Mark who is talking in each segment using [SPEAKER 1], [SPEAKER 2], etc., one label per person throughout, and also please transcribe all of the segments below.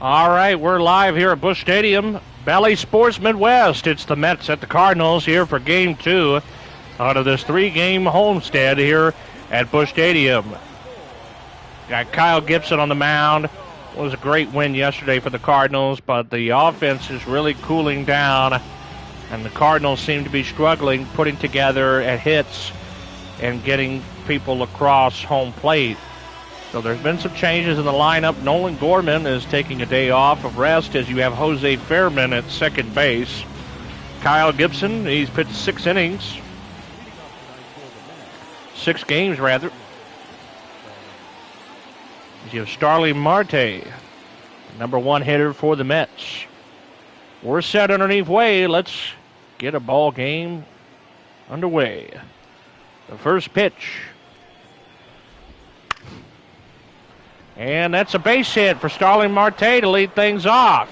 [SPEAKER 1] All right, we're live here at Busch Stadium. Bally Sports Midwest. It's the Mets at the Cardinals here for Game 2 out of this 3-game homestand here at Busch Stadium. Got Kyle Gibson on the mound. It was a great win yesterday for the Cardinals, but the offense is really cooling down, and the Cardinals seem to be struggling putting together hits and getting people across home plate. So there's been some changes in the lineup. Nolan Gorman is taking a day off of rest as you have Jose Fairman at second base. Kyle Gibson, he's pitched 6 innings. 6 games, rather. You have Starling Marte, number 1 hitter for the Mets. We're set underneath way. Let's get a ball game underway. The first pitch. And that's a base hit for Starling Marte to lead things off.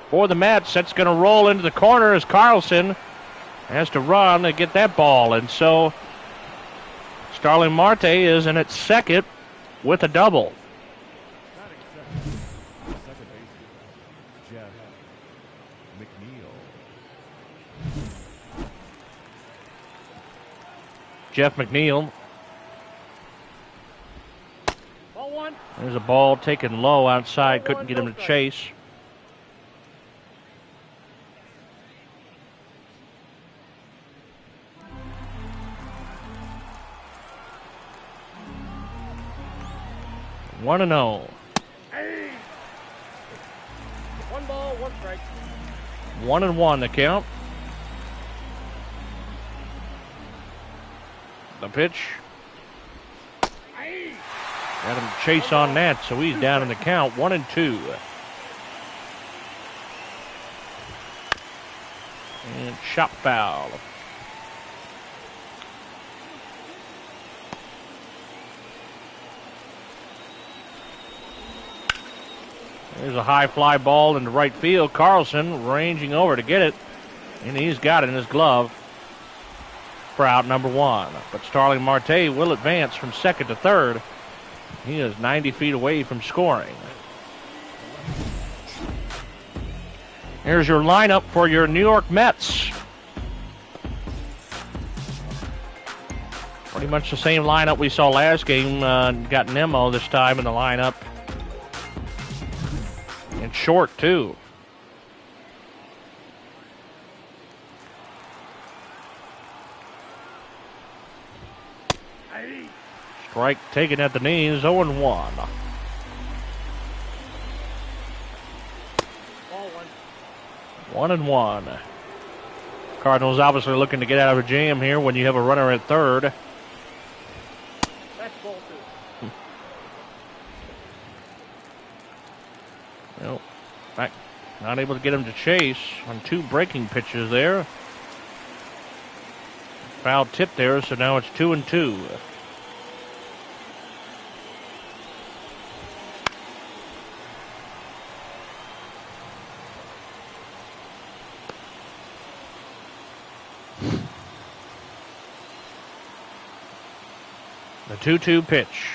[SPEAKER 1] For the Mets, that's going to roll into the corner as Carlson has to run to get that ball. And so Starling Marte is in at second with a double. Jeff McNeil. There's a ball taken low outside. Couldn't get him to chase. One and 0.
[SPEAKER 2] Hey. 1 ball, 1 strike.
[SPEAKER 1] 1-1 the count. The pitch. Got him to chase on that, so he's down in the count, 1-2. And chop foul. There's a high fly ball into right field. Carlson ranging over to get it, and he's got it in his glove for out number 1. But Starling Marte will advance from second to third. He is 90 feet away from scoring. Here's your lineup for your New York Mets. Pretty much the same lineup we saw last game. Got Nemo this time in the lineup. And Short, too. Strike taken at the knees, 0-1.
[SPEAKER 2] Ball 1.
[SPEAKER 1] 1-1. Cardinals obviously looking to get out of a jam here when you have a runner at third.
[SPEAKER 2] That's ball 2.
[SPEAKER 1] Well, in fact, not able to get him to chase on 2 breaking pitches there. Foul tip there, so now it's 2-2. The 2-2 pitch.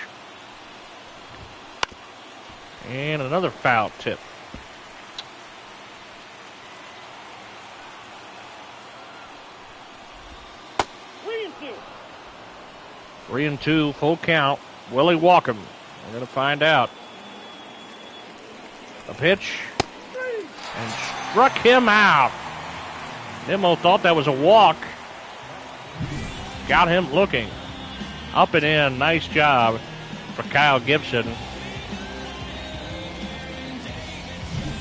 [SPEAKER 1] And another foul tip. Three and two, full count. Willie Walkham. We're going to find out. A pitch. And struck him out. Nemo thought that was a walk. Got him looking. Up and in. Nice job for Kyle Gibson.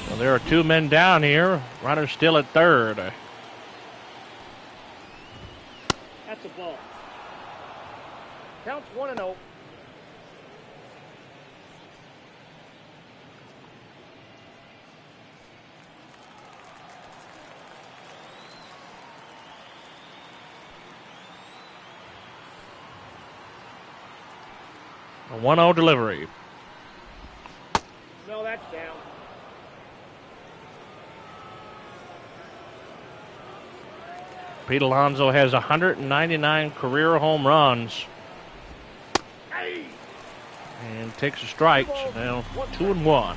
[SPEAKER 1] So there are 2 men down here. Runner still at third.
[SPEAKER 2] That's a ball. Counts 1-0.
[SPEAKER 1] A 1-0 delivery.
[SPEAKER 2] No, that's down.
[SPEAKER 1] Pete Alonso has 199 career home runs. And takes a strike, so now 2-1.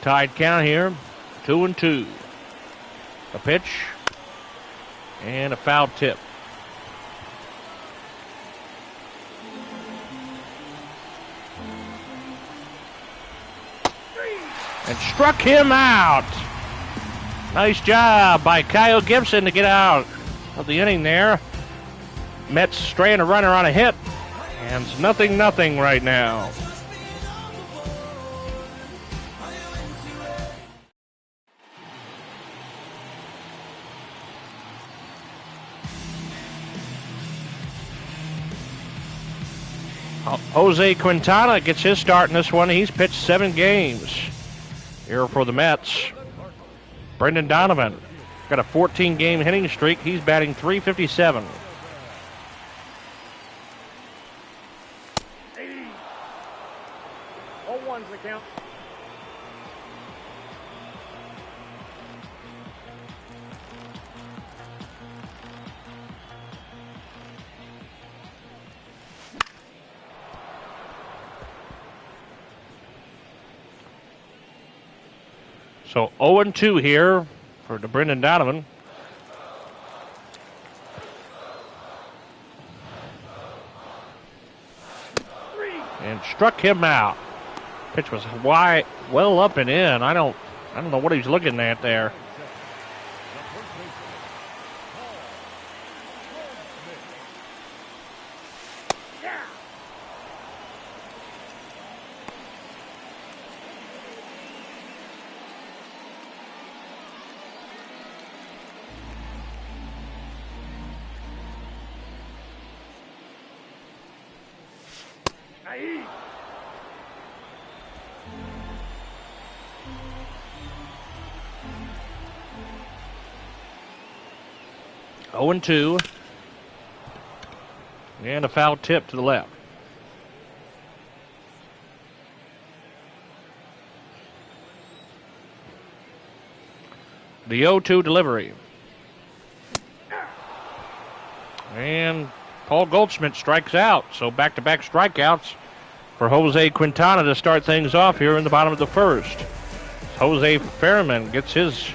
[SPEAKER 1] Tied count here, 2-2. A pitch and a foul tip. And struck him out. Nice job by Kyle Gibson to get out of the inning there. Mets straying a runner on a hit. And it's 0-0 right now. Jose Quintana gets his start in this one. He's pitched 7 games here for the Mets. Brendan Donovan got a 14-game hitting streak. He's batting .357.
[SPEAKER 2] All one's the count.
[SPEAKER 1] So 0-2 here for the Brendan Donovan. And struck him out. Pitch was wide, well up and in. I don't know what he's looking at there.
[SPEAKER 2] Aye.
[SPEAKER 1] 0-2. And a foul tip to the left. The 0-2 delivery. And Paul Goldschmidt strikes out. So back-to-back strikeouts for Jose Quintana to start things off here in the bottom of the first. Jose Fairman gets his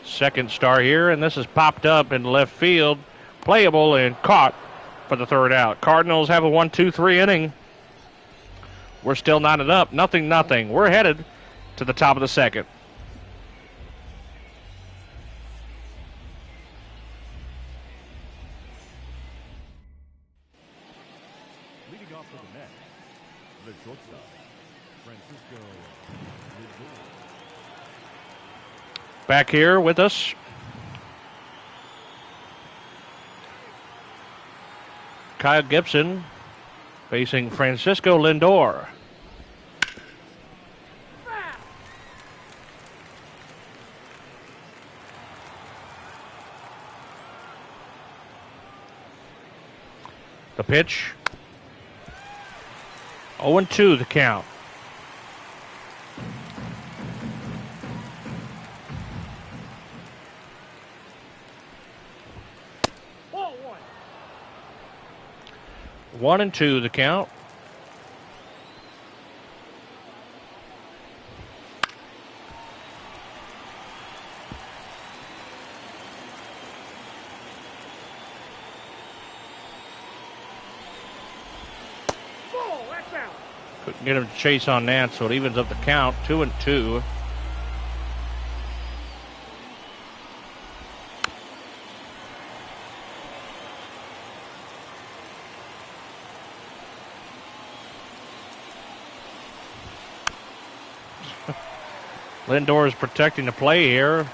[SPEAKER 1] second star here, and this is popped up in left field. Playable and caught for the third out. Cardinals have a 1-2-3 inning. We're still knotted up, 0-0. We're headed to the top of the second.
[SPEAKER 3] Leading off for the Mets, the shortstop, Francisco.
[SPEAKER 1] Back here with us, Kyle Gibson facing Francisco Lindor. The pitch. 0-2 the count.
[SPEAKER 2] Ball
[SPEAKER 1] 1-2 the count.
[SPEAKER 2] That's out.
[SPEAKER 1] Couldn't get him to chase on that, so it evens up the count. 2-2. Lindor is protecting the play here.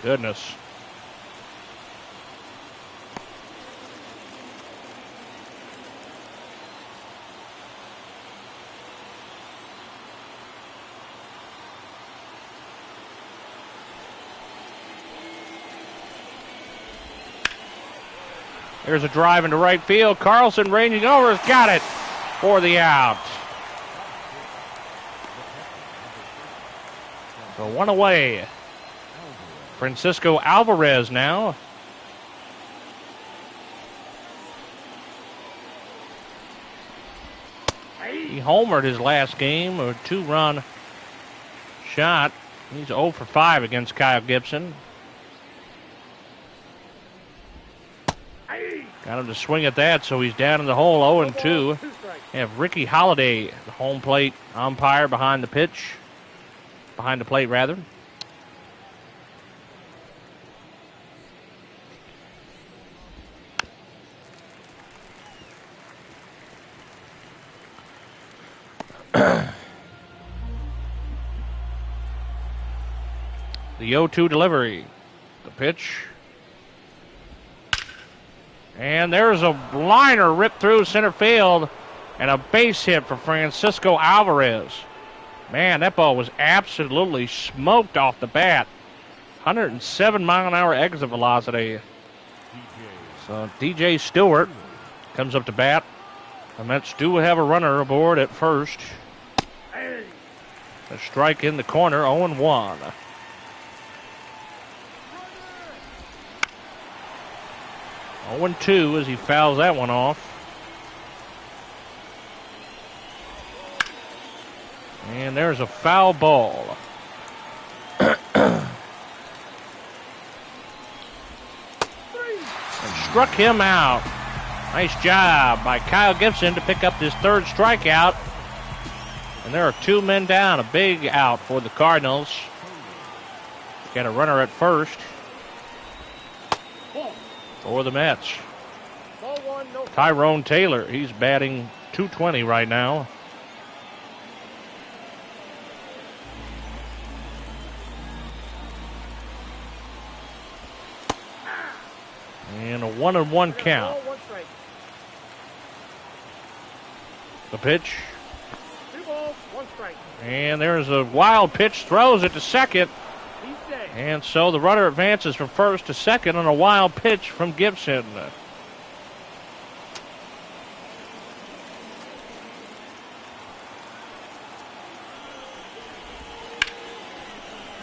[SPEAKER 1] Goodness. There's a drive into right field. Carlson ranging over has got it for the out. So one away. Francisco Alvarez now. He homered his last game, a 2-run shot. He's 0 for 5 against Kyle Gibson. Got him to swing at that, so he's down in the hole, 0-2. We have Ricky Holiday, the home plate umpire, behind the plate rather. The 0-2 delivery. The pitch. And there's a liner ripped through center field and a base hit for Francisco Alvarez. Man, that ball was absolutely smoked off the bat. 107-mile-an-hour exit velocity. So DJ Stewart comes up to bat. The Mets do have a runner aboard at first. A strike in the corner, 0-1. 0-2 as he fouls that one off. And there's a foul ball. And struck him out. Nice job by Kyle Gibson to pick up his third strikeout. And there are 2 men down, a big out for the Cardinals. Got a runner at first for the Mets. Tyrone Taylor, he's batting .220 right now. And a 1-1 count. The pitch.
[SPEAKER 2] 2 balls, 1 strike.
[SPEAKER 1] And there's a wild pitch, throws it to second. And so the runner advances from first to second on a wild pitch from Gibson.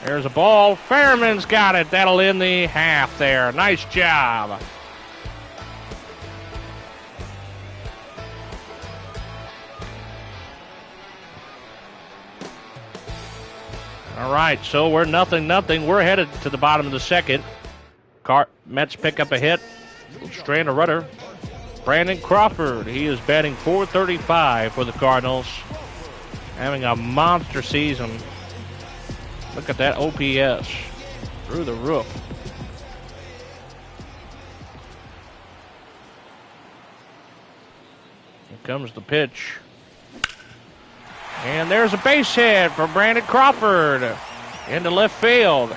[SPEAKER 1] There's a ball. Fairman's got it. That'll end the half there. Nice job. All right, so we're 0-0. We're headed to the bottom of the second. Mets pick up a hit. Strand a runner. Brandon Crawford, he is batting .435 for the Cardinals. Having a monster season. Look at that OPS. Through the roof. Here comes the pitch. And there's a base hit for Brandon Crawford into left field.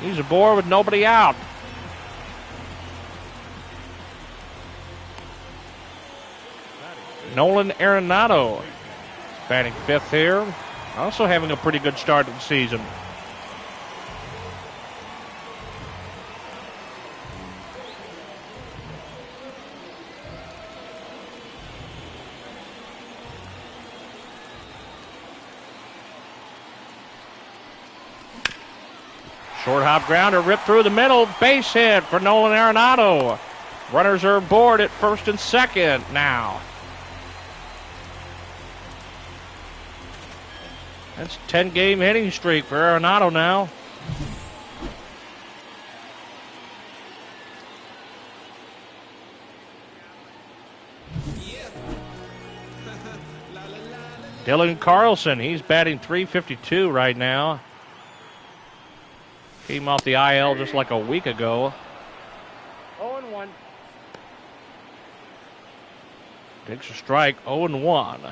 [SPEAKER 1] He's aboard with nobody out. Nolan Arenado batting 5th here. Also having a pretty good start to the season. Short hop grounder ripped through the middle. Base hit for Nolan Arenado. Runners are aboard at first and second now. That's a 10-game hitting streak for Arenado now. Dylan Carlson, he's batting .352 right now. Came off the IL just like a week ago.
[SPEAKER 2] 0-1.
[SPEAKER 1] Takes a strike, 0-1.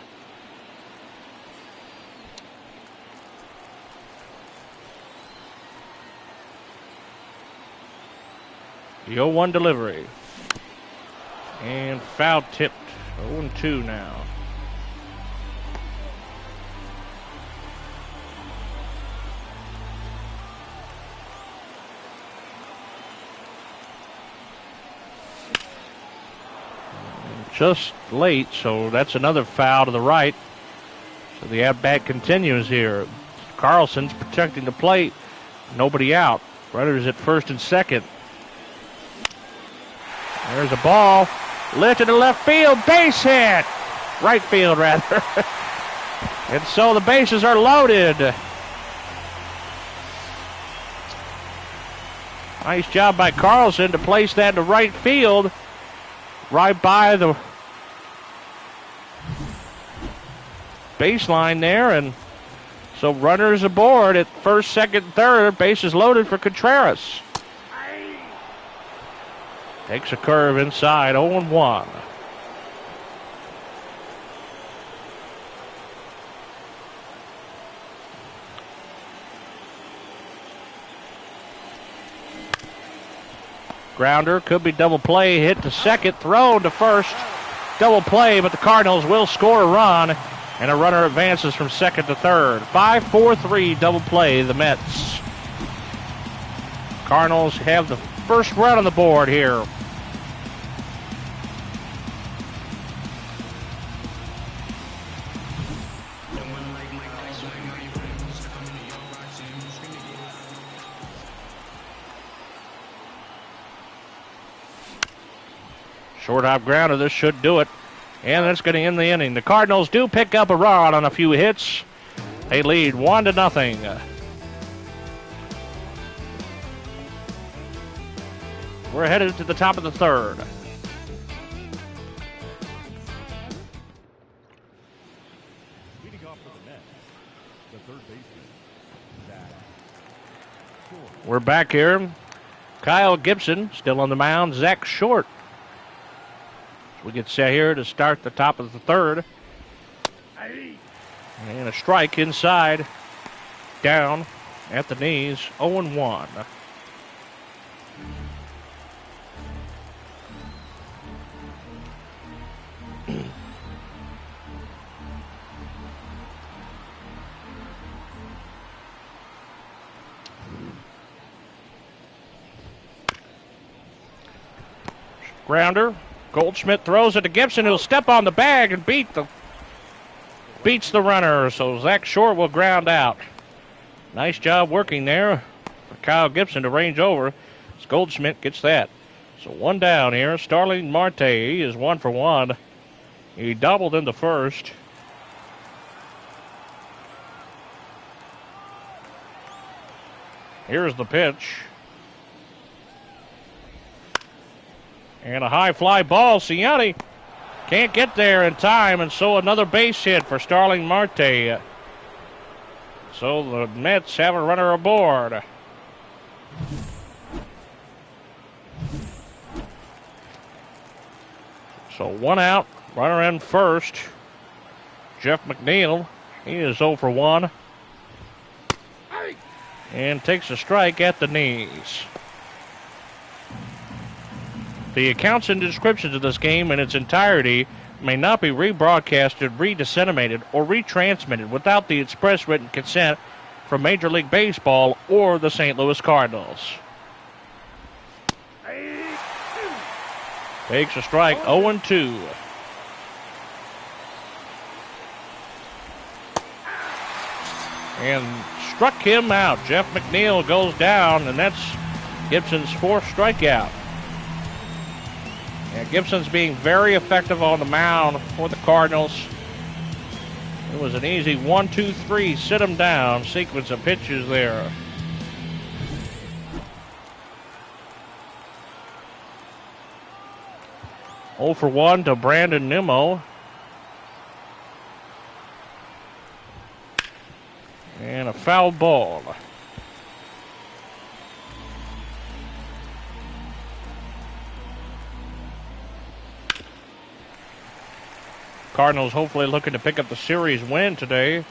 [SPEAKER 1] The 0-1 delivery. And foul tipped. 0-2 now. Just late, so that's another foul to the right. So the at-bat continues here. Carlson's protecting the plate. Nobody out Runners at first and second. There's a ball. Lifted to left field. Base hit. Right field, rather. And so the bases are loaded. Nice job by Carlson to place that to right field. Right by the baseline there. And so runners aboard at first, second, third. Bases loaded for Contreras. Takes a curve inside, 0-1. Grounder, could be double play, hit to second, thrown to first. Double play, but the Cardinals will score a run, and a runner advances from second to third. 5-4-3 double play, the Mets. Cardinals have the first run on the board here. Short hop grounder, this should do it. And that's going to end the inning. The Cardinals do pick up a run on a few hits. They lead 1-0. We're headed to the top of the third.
[SPEAKER 3] Leading off for the Mets, the third baseman, Zach Short.
[SPEAKER 1] We're back here. Kyle Gibson still on the mound. Zach Short. We get set here to start the top of the third. And a strike inside. Down at the knees. 0-1. Grounder. Goldschmidt throws it to Gibson, who'll step on the bag and beats the runner. So Zach Short will ground out. Nice job working there for Kyle Gibson to range over. As Goldschmidt gets that. So one down here. Starling Marte, he is 1 for 1. He doubled in the first. Here's the pitch. And a high fly ball. Ciani can't get there in time, and so another base hit for Starling Marte. So the Mets have a runner aboard. So one out, runner in first. Jeff McNeil, he is 0 for 1. And takes a strike at the knees. The accounts and descriptions of this game in its entirety may not be rebroadcasted, redisseminated, or retransmitted without the express written consent from Major League Baseball or the St. Louis Cardinals. Takes a strike, 0-2. And struck him out. Jeff McNeil goes down, and that's Gibson's 4th strikeout. Yeah, Gibson's being very effective on the mound for the Cardinals. It was an easy 1-2-3, sit him down sequence of pitches there. Oh for 1 to Brandon Nimmo. And a foul ball. Cardinals hopefully looking to pick up the series win today.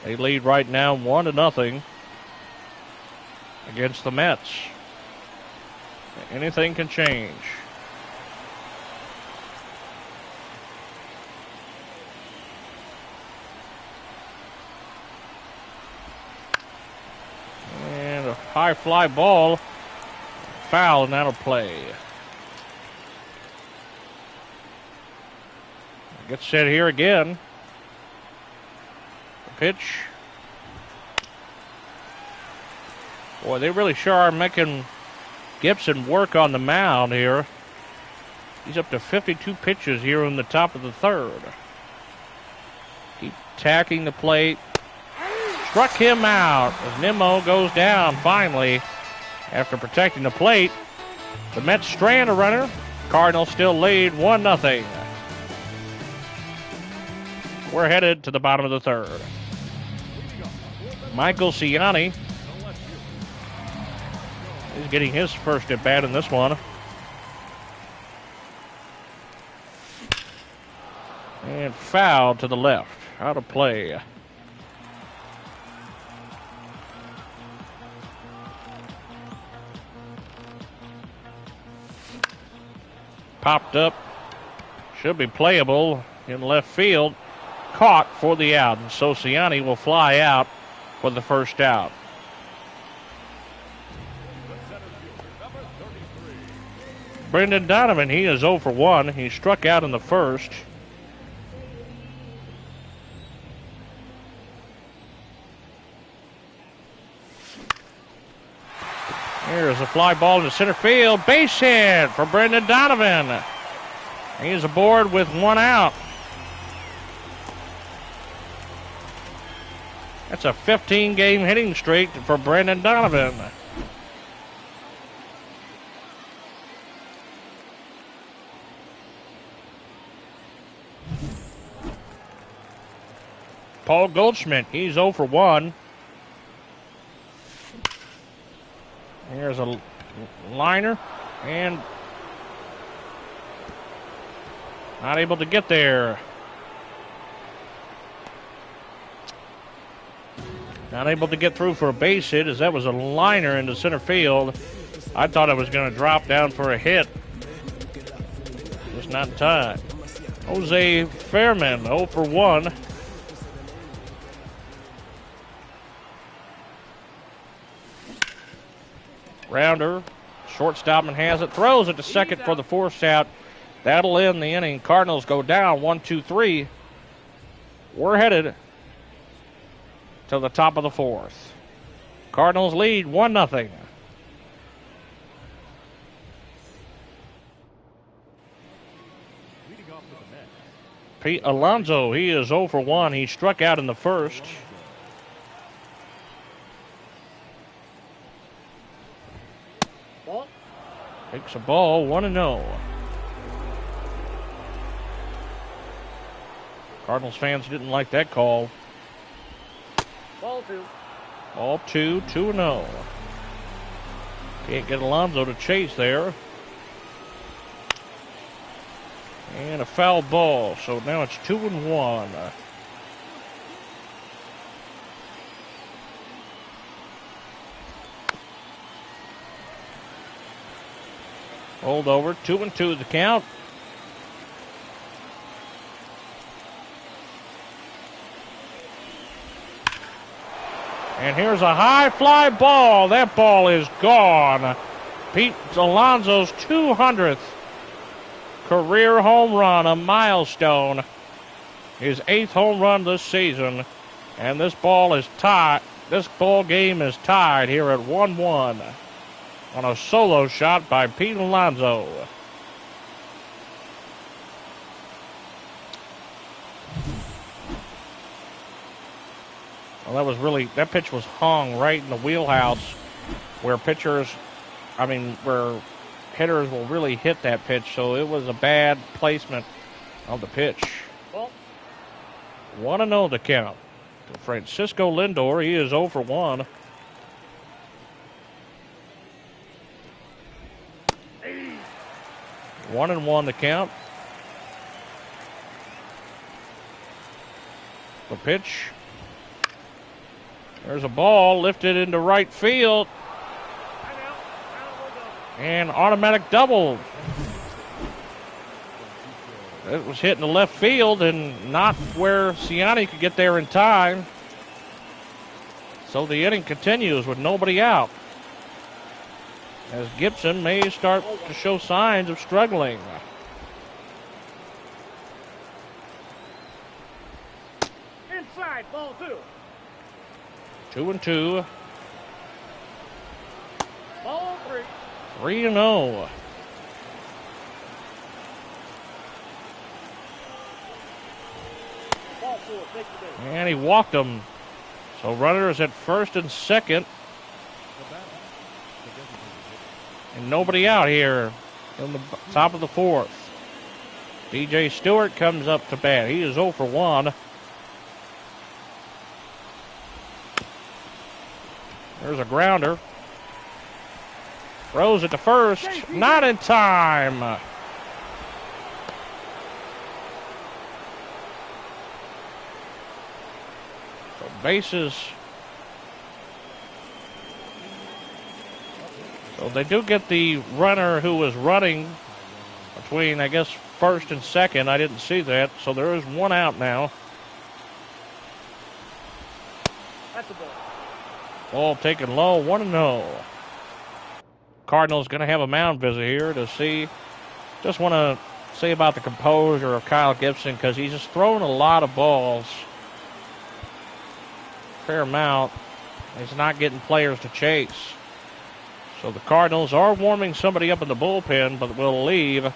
[SPEAKER 1] They lead right now 1-0 against the Mets. Anything can change. And a high fly ball. Foul, and that'll play. Gets set here again. The pitch. Boy, they really sure are making Gibson work on the mound here. He's up to 52 pitches here in the top of the third. Keep attacking the plate. Struck him out as Nimmo goes down finally after protecting the plate. The Mets strand a runner. Cardinals still lead 1-0. We're headed to the bottom of the third. Michael Ciani. He's getting his first at bat in this one. And foul to the left. Out of play. Popped up. Should be playable in left field. Caught for the out. And so Ciani will fly out for the first out. Brendan Donovan, he is 0 for 1. He struck out in the first. Here's a fly ball into center field. Base hit for Brendan Donovan. He's aboard with 1 out. That's a 15-game hitting streak for Brendan Donovan. Paul Goldschmidt, he's 0 for 1. Here's a liner, and not able to get there. Not able to get through for a base hit as that was a liner into center field. I thought it was going to drop down for a hit. Just not in time. Jose Fairman, 0 for 1. Rounder, shortstop and has it, throws it to second for the forced out. That'll end the inning. Cardinals go down 1-2-3. We're headed to the top of the fourth. Cardinals lead 1-0. Pete Alonso, he is 0 for 1. He struck out in the first. Takes a ball, 1-0. Cardinals fans didn't like that call.
[SPEAKER 2] Ball 2.
[SPEAKER 1] Ball 2, 2-0. Can't get Alonso to chase there. And a foul ball, so now it's 2-1. Rolled over, 2-2 the count. And here's a high fly ball. That ball is gone. Pete Alonso's 200th career home run, a milestone. His 8th home run this season. And this ball is tied. This ball game is tied here at 1-1. On a solo shot by Pete Alonso. Well, that pitch was hung right in the wheelhouse where where hitters will really hit that pitch. So it was a bad placement of the pitch. 1-0 the count. Francisco Lindor, he is 0 for 1. One and 1 the count. The pitch. There's a ball lifted into right field. And automatic double. It was hit in the left field and not where Ciani could get there in time. So the inning continues with nobody out, as Gibson may start to show signs of struggling.
[SPEAKER 2] Inside, ball 2.
[SPEAKER 1] 2-2.
[SPEAKER 2] Ball 3.
[SPEAKER 1] 3-0.
[SPEAKER 2] Ball 4. Take the base.
[SPEAKER 1] And he walked him. So runners at first and second. And nobody out here in the top of the fourth. DJ Stewart comes up to bat. He is 0 for 1. There's a grounder. Throws it to first. Not in time. So bases. So they do get the runner who was running between, I guess, first and second. I didn't see that. So there is one out now.
[SPEAKER 2] That's a ball.
[SPEAKER 1] Ball taken low, 1-0. Cardinals going to have a mound visit here to see. Just want to say about the composure of Kyle Gibson because he's just throwing a lot of balls. Fair amount. He's not getting players to chase. So the Cardinals are warming somebody up in the bullpen, but will leave.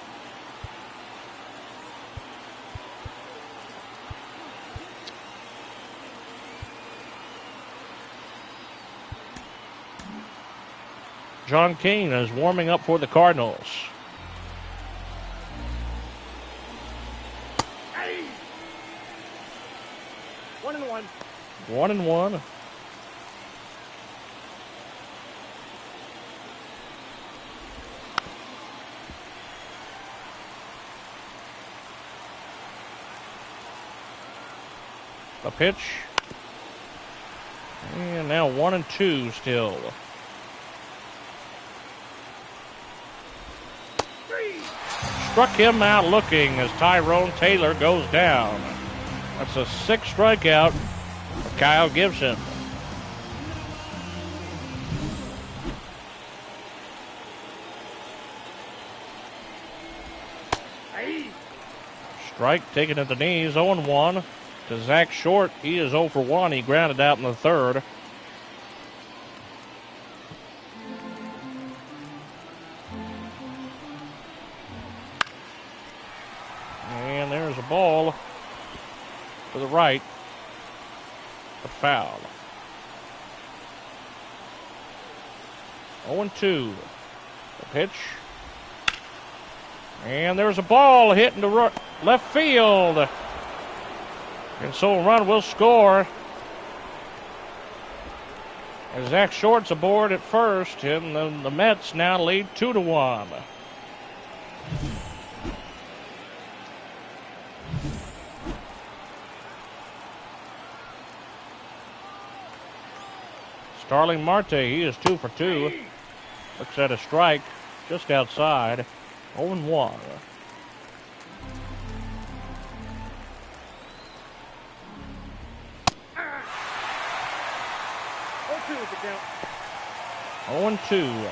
[SPEAKER 1] John King is warming up for the Cardinals.
[SPEAKER 2] Hey. 1-1.
[SPEAKER 1] 1-1. A pitch. And now 1-2 still. Struck him out looking as Tyrone Taylor goes down. That's a 6th strikeout for Kyle Gibson.
[SPEAKER 2] Hey.
[SPEAKER 1] Strike taken at the knees, 0-1 to Zach Short. He is 0 for 1. He grounded out in the third. And there's a ball to the right. A foul. 0-2. The pitch. And there's a ball hit into left field. And so a run will score. And Zach Short's aboard at first. And the Mets now lead 2-1. Starling Marte, he is 2 for 2. Looks at a strike just outside. 0-1.
[SPEAKER 2] 0-2 is the count.
[SPEAKER 1] 0-2.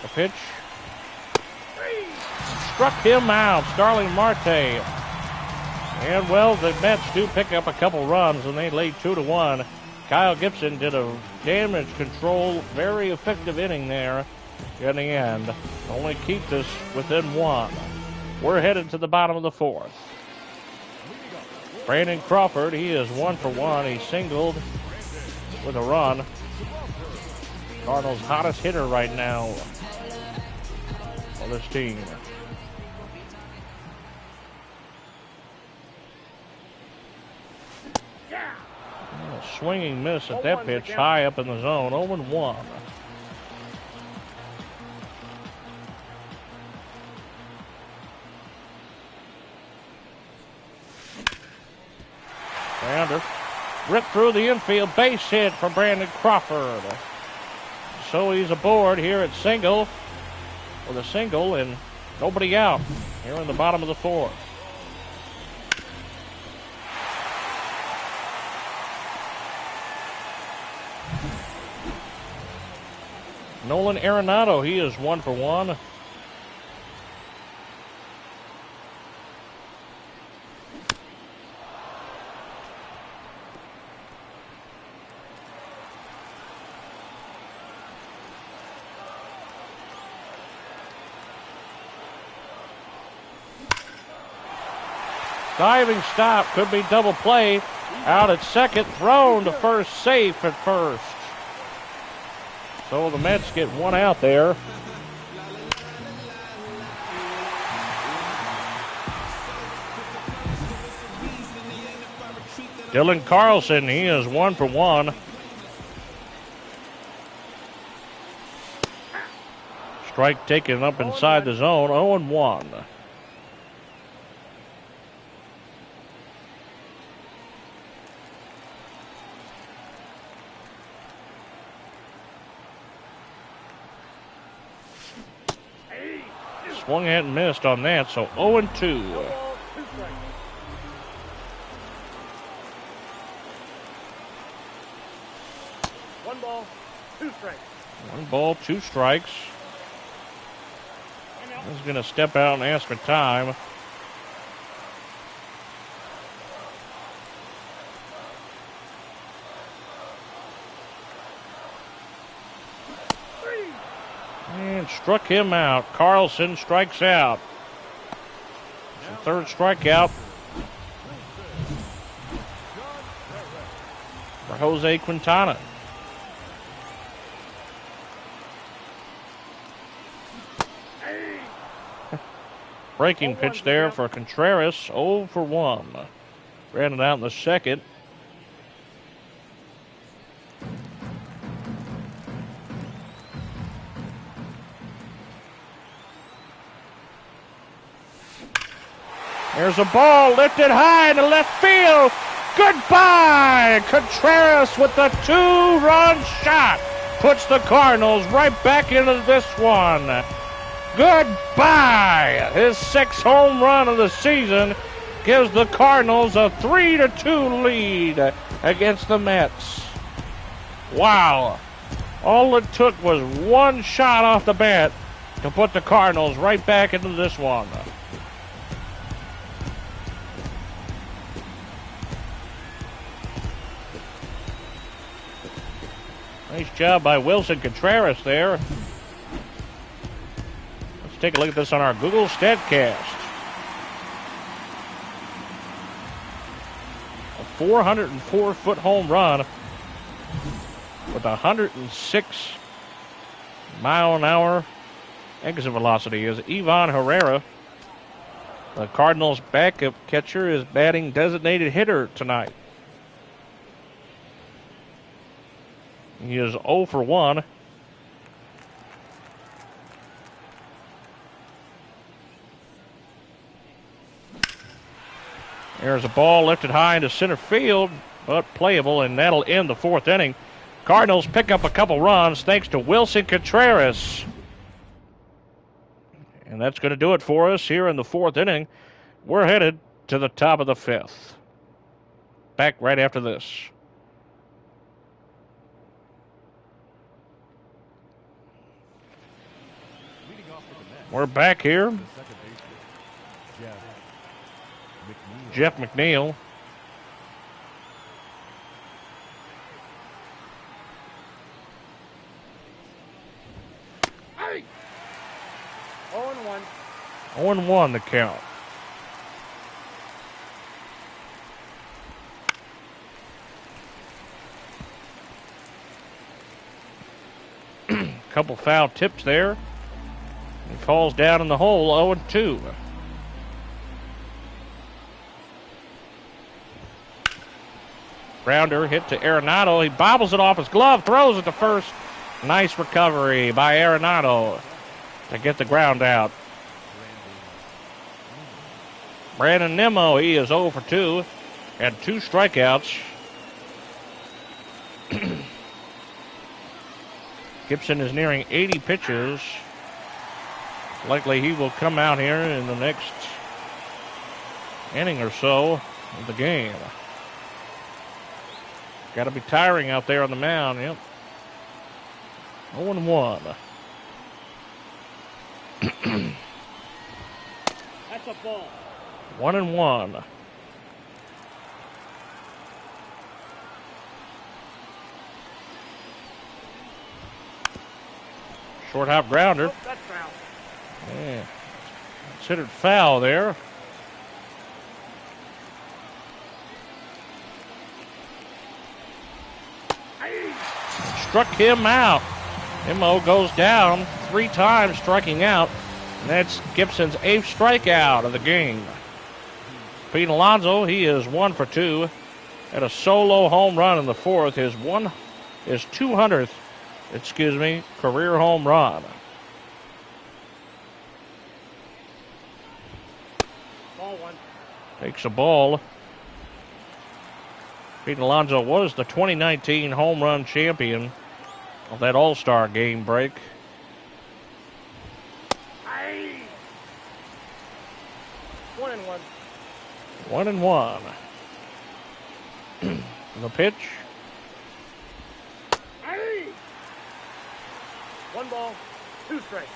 [SPEAKER 1] The pitch. Struck him out, Starling Marte. And, well, the Mets do pick up a couple runs, and they lead 2-1. Kyle Gibson did a damage control, very effective inning there in the end. Only keep this within 1. We're headed to the bottom of the 4th. Brandon Crawford, he is 1 for 1. He singled with a run. Cardinals' hottest hitter right now on this team. Swinging miss at that pitch, high up in the zone, 0-1. Grounder ripped through the infield, base hit for Brandon Crawford. So he's aboard here at single, with a single and nobody out here in the bottom of the 4th. Nolan Arenado, he is 1 for 1. Diving stop. Could be double play. Out at second. Thrown to first. Safe at first. So the Mets get one out there. Dylan Carlson, he is 1 for 1. Strike taken up inside the zone, 0-1. Swung and missed on that, so 0-2.
[SPEAKER 2] One ball, two strikes.
[SPEAKER 1] 1 ball, 2 strikes. He's going to step out and ask for time. And struck him out. Carlson strikes out. It's the third strikeout for Jose Quintana. Breaking pitch there for Contreras, 0 for 1. Grounded out in the second. There's a ball lifted high into left field. Goodbye! Contreras with the 2-run shot. Puts the Cardinals right back into this one. Goodbye! His 6th home run of the season gives the Cardinals a 3-2 lead against the Mets. Wow. All it took was one shot off the bat to put the Cardinals right back into this one. Nice job by Wilson Contreras there. Let's take a look at this on our Google StatCast. A 404-foot home run with 106-mile-an-hour exit velocity is Ivan Herrera. The Cardinals' backup catcher is batting designated hitter tonight. He is 0 for 1. There's a ball lifted high into center field, but playable, and that'll end the 4th inning. Cardinals pick up a couple runs thanks to Wilson Contreras. And that's going to do it for us here in the 4th inning. We're headed to the top of the 5th. Back right after this. We're back here. Jeff McNeil.
[SPEAKER 2] Hey! 0-1.
[SPEAKER 1] 0-1 the count. Couple foul tips there. He falls down in the hole, 0-2. Grounder hit to Arenado. He bobbles it off his glove, throws it to first. Nice recovery by Arenado to get the ground out. Brandon Nimmo, he is 0 for 2. Had 2 strikeouts. Gibson is nearing 80 pitches. Likely he will come out here in the next inning or so of the game. Got to be tiring out there on the mound. Yep. 0-1.
[SPEAKER 2] That's a ball.
[SPEAKER 1] 1-1. Short hop grounder.
[SPEAKER 2] Oh, that's foul.
[SPEAKER 1] Yeah. Considered foul there. struck him out. Immo goes down 3 times, striking out. And that's Gibson's 8th strikeout of the game. Pete Alonso, he is 1 for 2. Had a solo home run in the 4th. His 200th, career home run.
[SPEAKER 2] Ball 1.
[SPEAKER 1] Takes a ball. Pete Alonso was the 2019 home run champion of that All-Star game break.
[SPEAKER 2] Aye. 1-1.
[SPEAKER 1] 1-1. The pitch.
[SPEAKER 2] Aye. 1 ball, 2 strikes.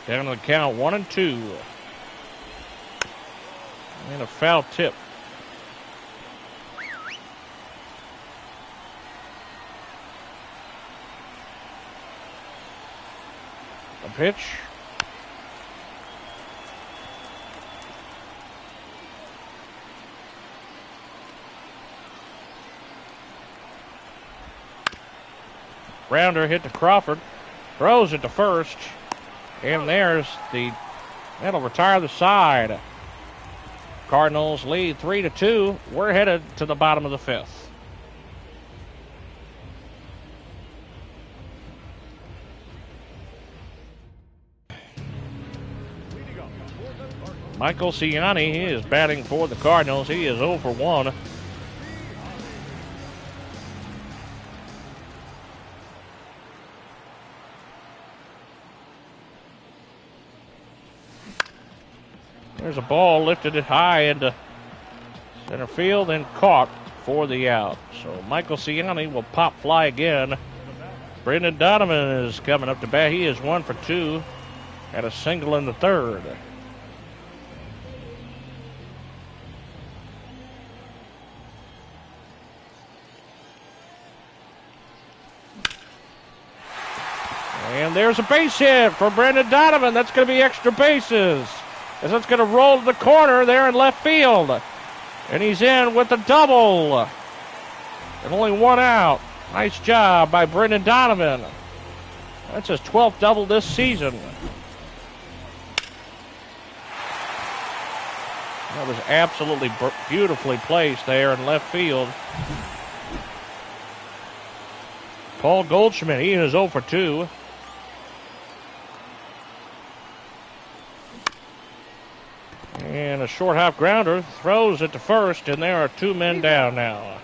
[SPEAKER 1] Down to the count, 1-2. And a foul tip. The pitch. Rounder hit to Crawford. Throws it to first. And that'll retire the side. Cardinals lead 3-2. We're headed to the bottom of the 5th. Michael Ciani, he is batting for the Cardinals. He is 0 for 1. There's a ball lifted it high into center field and caught for the out. So Michael Ciani will pop fly again. Brendan Donovan is coming up to bat. He is 1 for 2. Had a single in the 3rd. And there's a base hit for Brendan Donovan. That's going to be extra bases, as it's going to roll to the corner there in left field. And he's in with a double. And only 1 out. Nice job by Brendan Donovan. That's his 12th double this season. That was absolutely beautifully placed there in left field. Paul Goldschmidt, he is 0 for 2. And a short hop grounder, throws it to first, and there are 2 men down now.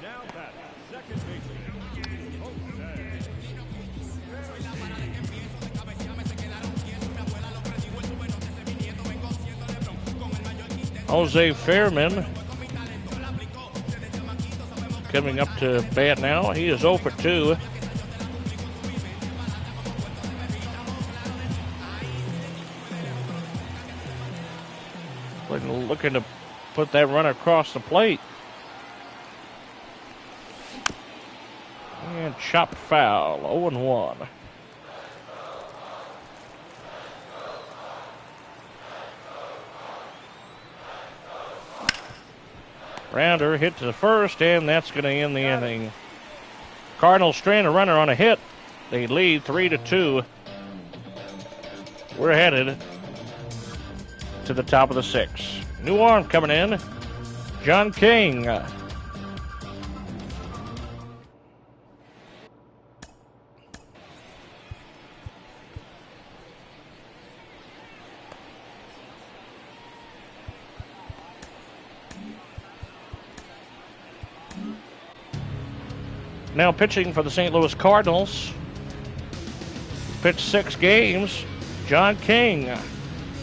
[SPEAKER 3] Now batting, second baseman,
[SPEAKER 1] Jose Fairman coming up to bat now. He is 0 for 2. Looking to put that run across the plate. And chopped foul, 0-1. Rounder hit to the first, and that's going to end the inning. Cardinals strand a runner on a hit. They lead 3-2. We're headed to the top of the 6th. New arm coming in, John King. Now pitching for the St. Louis Cardinals. Pitched 6 games, John King.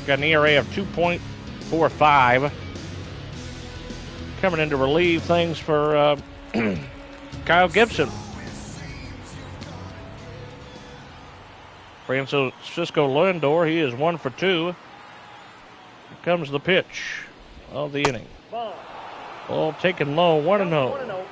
[SPEAKER 1] Got an ERA of 2.45. Coming in to relieve things for Kyle Gibson. Francisco Lindor, he is 1 for 2. Here comes the pitch of the inning. Ball taken low, 1-0.
[SPEAKER 2] 1-0.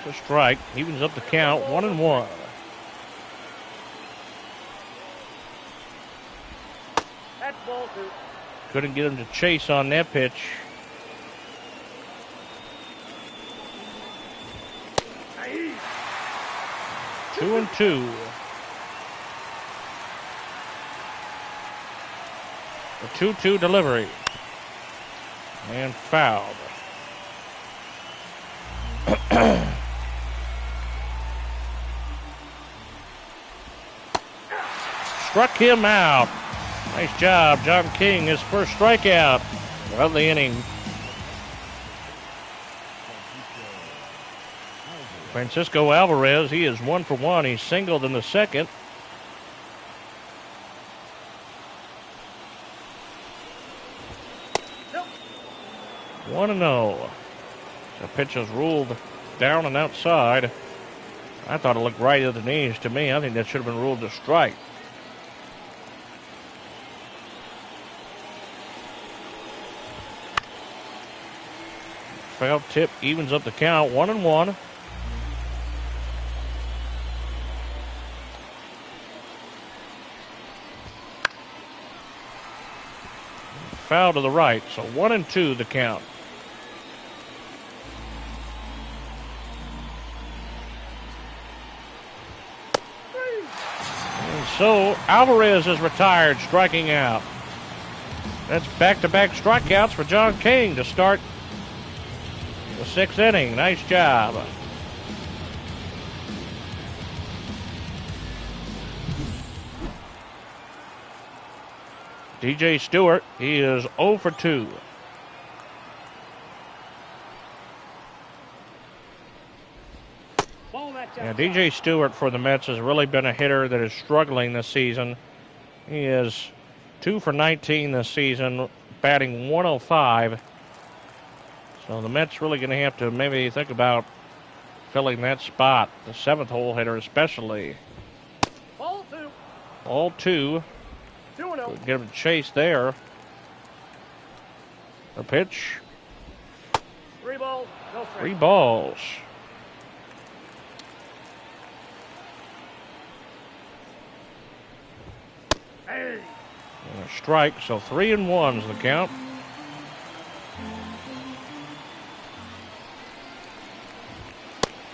[SPEAKER 1] That's a strike. Evens up the count, 1-1.
[SPEAKER 2] 2.
[SPEAKER 1] Couldn't get him to chase on that pitch.
[SPEAKER 2] Aye.
[SPEAKER 1] 2-2. The 2-2 delivery. And fouled. Struck him out. Nice job, John King, his first strikeout of the inning. Francisco Alvarez, he is 1 for 1. He singled in the second.
[SPEAKER 2] Nope.
[SPEAKER 1] 1-0. The pitch is ruled down and outside. I thought it looked right at the knees to me. I think that should have been ruled a strike. Foul tip evens up the count, 1-1. Foul to the right, so 1-2 the count. And so Alvarez is retired, striking out. That's back-to-back strikeouts for John King to start the 6th inning. Nice job. DJ Stewart, he is 0 for 2.
[SPEAKER 2] Ball match
[SPEAKER 1] Yeah,
[SPEAKER 2] outside.
[SPEAKER 1] DJ Stewart for the Mets has really been a hitter that is struggling this season. He is 2 for 19 this season, batting 105. So the Mets really going to have to maybe think about filling that spot, the 7th hole hitter especially.
[SPEAKER 2] Ball 2.
[SPEAKER 1] All 2.
[SPEAKER 2] 2-0.
[SPEAKER 1] Get him a chase there. The pitch.
[SPEAKER 2] 3 balls, no strikes.
[SPEAKER 1] 3 balls.
[SPEAKER 2] Hey.
[SPEAKER 1] And a strike, so 3-1 is the count.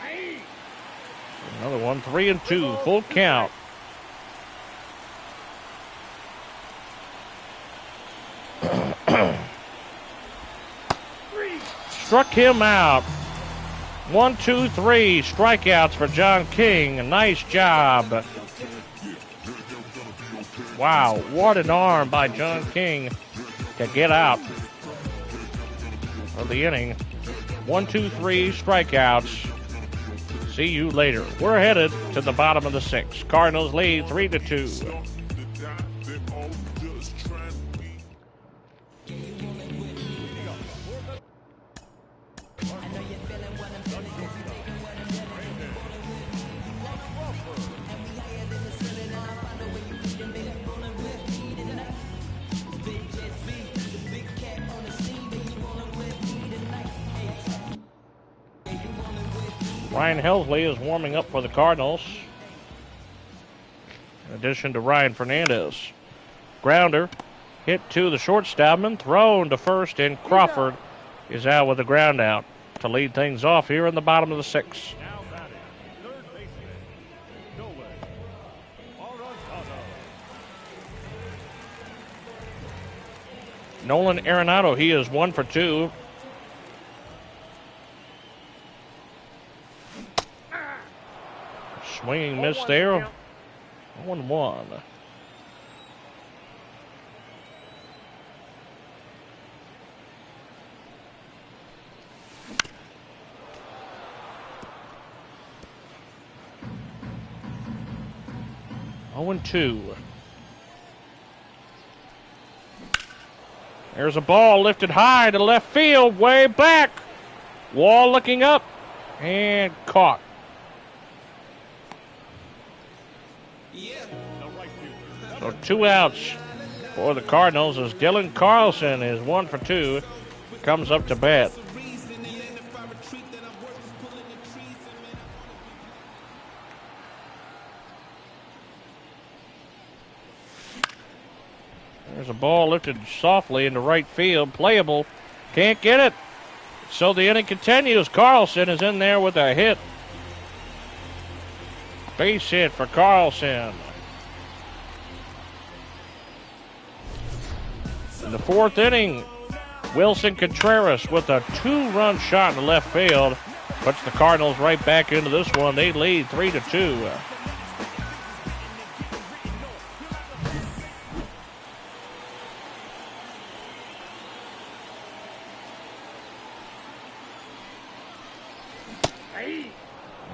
[SPEAKER 2] Aye.
[SPEAKER 1] Another one, 3-2, full count. Struck him out. 1, 2, 3 strikeouts for John King. Nice job. Wow, what an arm by John King to get out of the inning. 1, 2, 3 strikeouts. See you later. We're headed to the bottom of the 6th. Cardinals lead 3-2. Ryan Helsley is warming up for the Cardinals, in addition to Ryan Fernandez. Grounder hit to the shortstopman, thrown to first, and Crawford is out with a ground out to lead things off here in the bottom of the 6th.
[SPEAKER 3] Now batting, third baseman, Nolan Arenado.
[SPEAKER 1] Nolan Arenado, he is 1 for 2. Swinging miss there. 1-1. Oh, 2. There's a ball lifted high to left field, way back. Wall looking up and caught. So 2 outs for the Cardinals as Dylan Carlson is 1 for 2. Comes up to bat. There's a a ball lifted softly into right field. Playable. Can't get it. So the inning continues. Carlson is in there with a hit. Base hit for Carlson. In the fourth inning, Wilson Contreras with a 2-run shot in the left field puts the Cardinals right back into this one. They lead 3-2.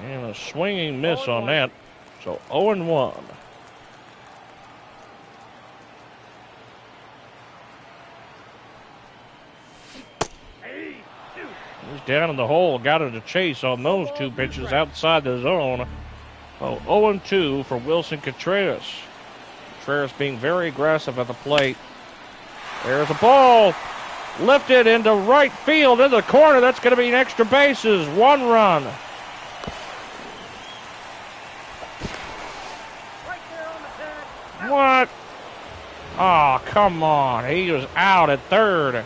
[SPEAKER 1] And a swinging miss on that. So 0-1. He's down in the hole. Got it to chase on those 2 pitches outside the zone. So 0-2 for Wilson Contreras. Contreras being very aggressive at the plate. There's a ball lifted into right field in the corner. That's going to be an extra bases. 1 run. What? Oh, come on. He was out at third.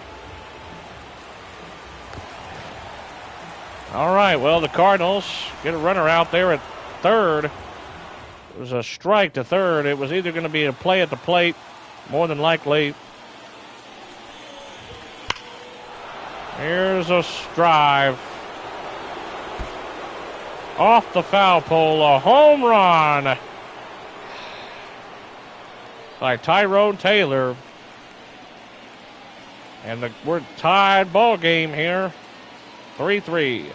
[SPEAKER 1] All right, well, the Cardinals get a runner out there at third. It was a strike to third. It was either going to be a play at the plate, more than likely. Here's a drive. Off the foul pole, a home run by Tyrone Taylor. And we're tied ball game here. 3-3.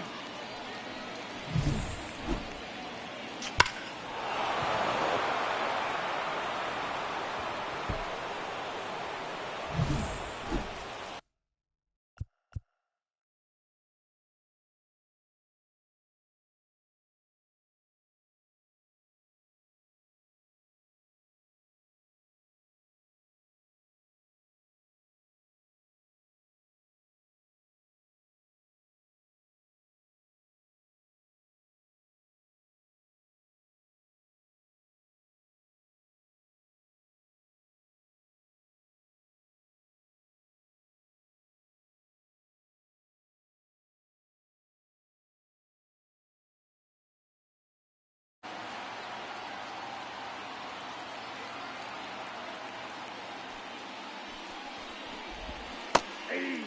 [SPEAKER 2] Hey.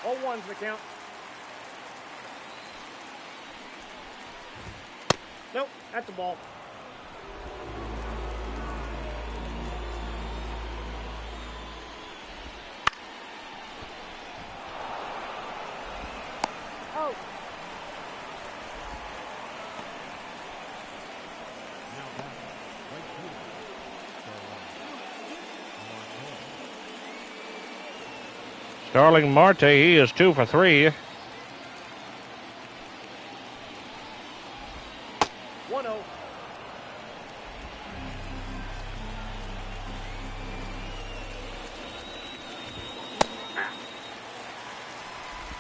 [SPEAKER 2] 0-1's the count. Nope, that's the ball. Oh.
[SPEAKER 1] Starling Marte, he is 2 for 3.
[SPEAKER 2] 1-0.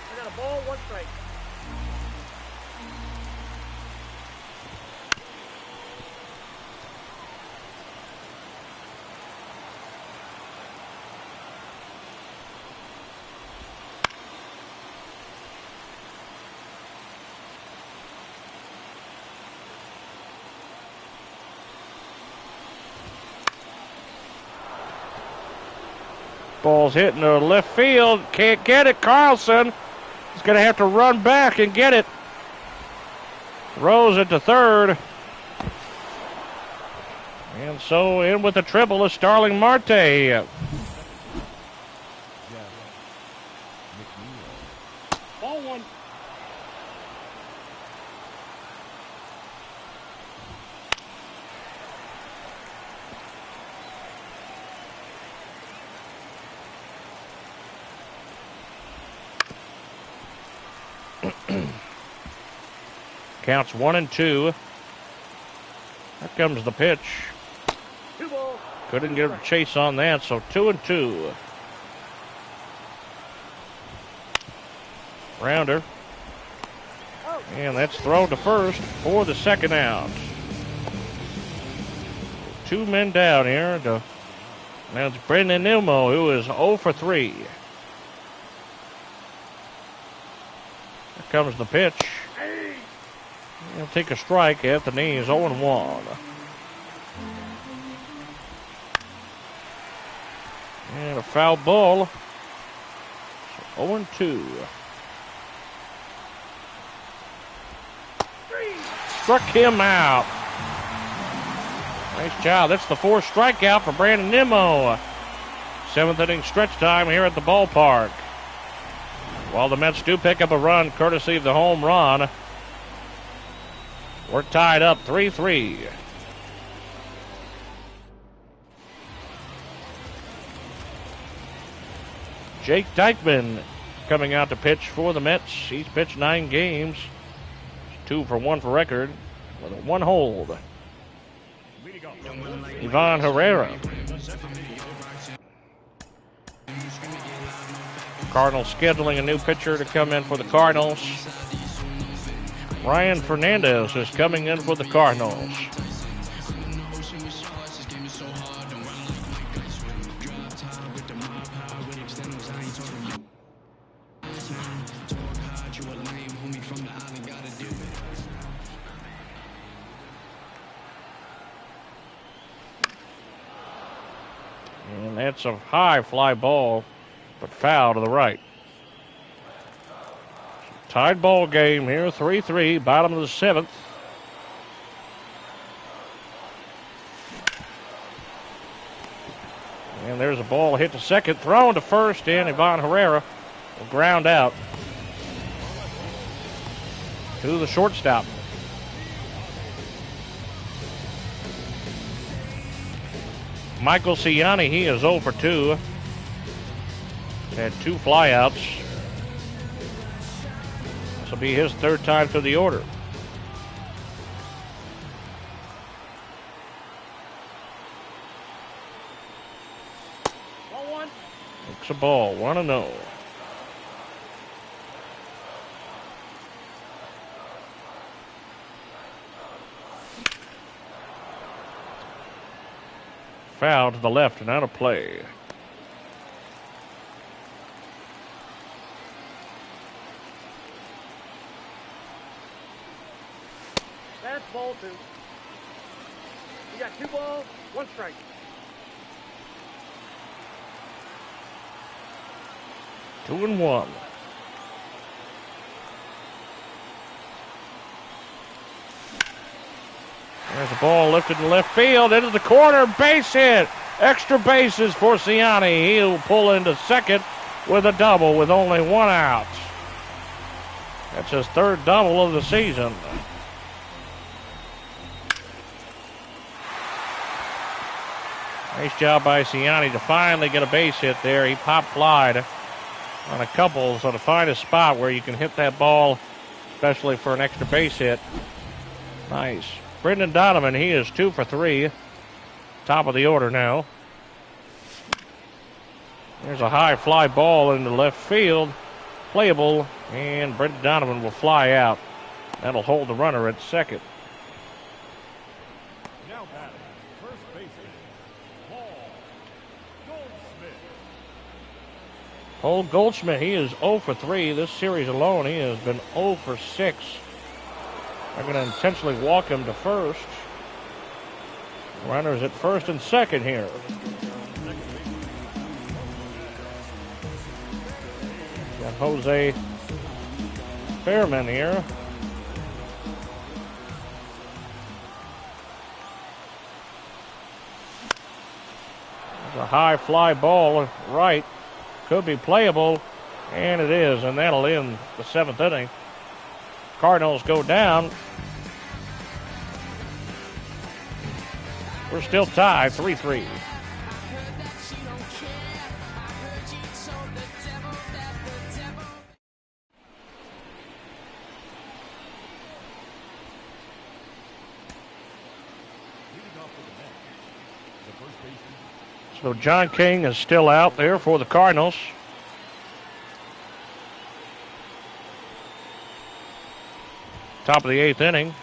[SPEAKER 2] I got a ball, 1 strike.
[SPEAKER 1] Ball's hitting the left field. Can't get it. Carlson is going to have to run back and get it. Rose into third. And so in with the triple is Starling Marte.
[SPEAKER 2] Ball 1.
[SPEAKER 1] Counts 1-2. Here comes the pitch.
[SPEAKER 2] 2 balls.
[SPEAKER 1] Couldn't get a chase on that, so 2-2. Rounder.
[SPEAKER 2] Oh.
[SPEAKER 1] And that's thrown to first for the second out. 2 men down here. The Now it's Brendan Nimmo, who is 0 for 3. Here comes the pitch. He'll take a strike at the knees, 0-1. And a foul ball. So 0-2. Struck him out. Nice job. That's the fourth strikeout for Brandon Nimmo. 7th inning stretch time here at the ballpark. While the Mets do pick up a run courtesy of the home run, we're tied up 3-3. Jake Dykman coming out to pitch for the Mets. He's pitched 9 games. 2 for 1 for record with a 1 hold. Ivan Herrera. Cardinals scheduling a new pitcher to come in for the Cardinals. Ryan Fernandez is coming in for the Cardinals. And that's a high fly ball, but foul to the right. Tied ball game here, 3-3, bottom of the 7th. And there's a ball hit to second, thrown to first, and Ivan Herrera will ground out to the shortstop. Michael Ciani, he is 0 for 2. He's had 2 flyouts. This will be his 3rd time through the order.
[SPEAKER 2] Ball 1.
[SPEAKER 1] It's a ball, 1-0. Foul to the left and out of play.
[SPEAKER 2] That's ball 2. You got 2 balls, 1 strike.
[SPEAKER 1] Two and one. There's a ball lifted in left field into the corner. Base hit. Extra bases for Ciani. He'll pull into second with a double with only 1 out. That's his 3rd double of the season. Nice job by Ciani to finally get a base hit there. He popped flied on a couple, so to find a spot where you can hit that ball, especially for an extra base hit. Nice. Brendan Donovan, he is 2 for 3. Top of the order now. There's a high fly ball into left field. Playable, and Brendan Donovan will fly out. That'll hold the runner at second.
[SPEAKER 3] Now batting, first baseman, Paul Goldschmidt.
[SPEAKER 1] Paul Goldschmidt, he is 0 for 3. This series alone, he has been 0 for 6. I'm going to intentionally walk him to first. Runners at first and second here. Got Jose Fairman here. There's a high fly ball right. Could be playable, and it is, and that'll end the 7th inning. Cardinals go down. We're still tied, 3-3. So John King is still out there for the Cardinals. Top of the 8th inning.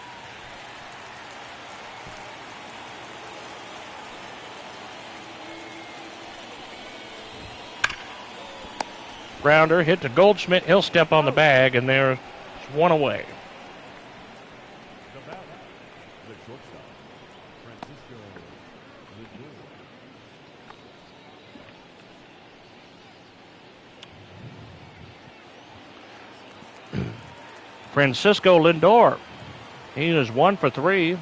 [SPEAKER 1] grounder hit to Goldschmidt. He'll step on the bag, and there's one away.
[SPEAKER 3] The batter, the shortstop, Francisco Lindor.
[SPEAKER 1] Francisco Lindor. He is 1 for 3.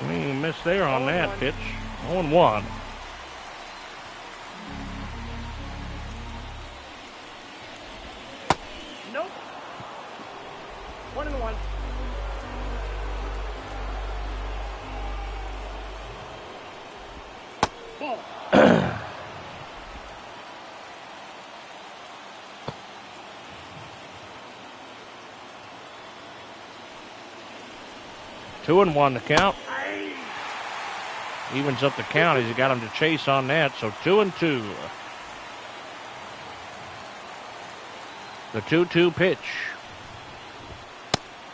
[SPEAKER 1] Swing and miss there on that pitch. 0-1.
[SPEAKER 2] Nope. 1-1. Ball.
[SPEAKER 1] 2-1 the count. Evens up the count as he got him to chase on that. So 2-2. The 2-2 pitch.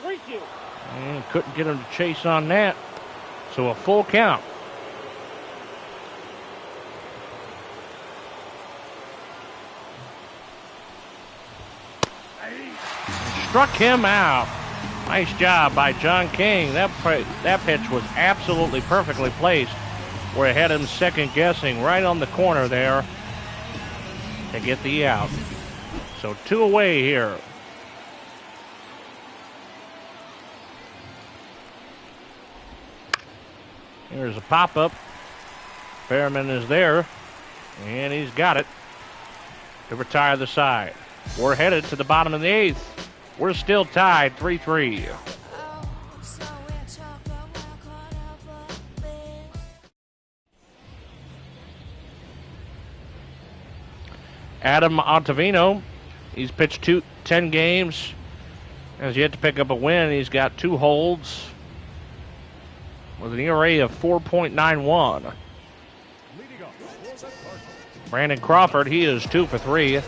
[SPEAKER 2] Thank you.
[SPEAKER 1] And couldn't get him to chase on that. So a full count. Struck him out. Nice job by John King. That pitch was absolutely perfectly placed where it had him second guessing right on the corner there to get the out. So 2 away here. Here's a pop-up. Fairman is there, and he's got it to retire the side. We're headed to the bottom of the 8th. We're still tied 3-3. Adam Ottavino, he's pitched 10 games, has yet to pick up a win. He's got 2 holds with an ERA of 4.91. Brandon Crawford, he is 2 for 3.